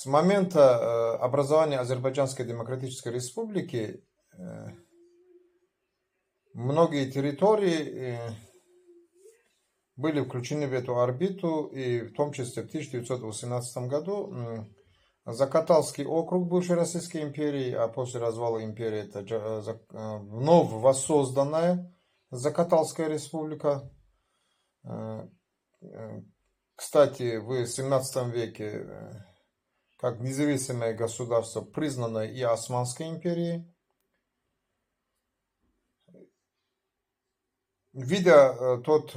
С момента образования Азербайджанской Демократической Республики многие территории были включены в эту орбиту, и в том числе в 1918 году Закаталский округ бывшей Российской империи, а после развала империи это вновь воссозданная Закаталская республика. Кстати, в 17 веке как независимое государство, признанное и Османской империей. Видя тот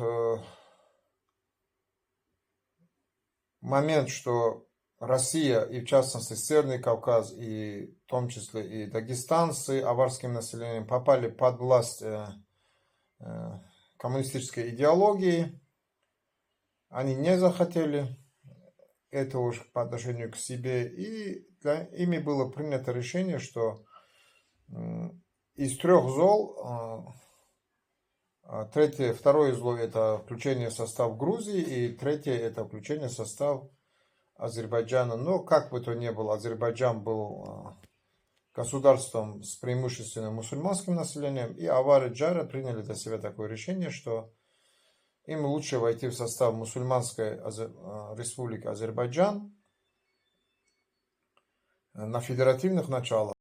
момент, что Россия, и в частности Северный Кавказ, и в том числе и Дагестан с аварским населением попали под власть коммунистической идеологии, они не захотели этого уж по отношению к себе, и ими было принято решение, что из трех зол, второе зло это включение в состав Грузии, и третье это включение в состав Азербайджана. Но как бы то ни было, Азербайджан был государством с преимущественно мусульманским населением, и авары Джара приняли для себя такое решение, что им лучше войти в состав мусульманской республики Азербайджан на федеративных началах.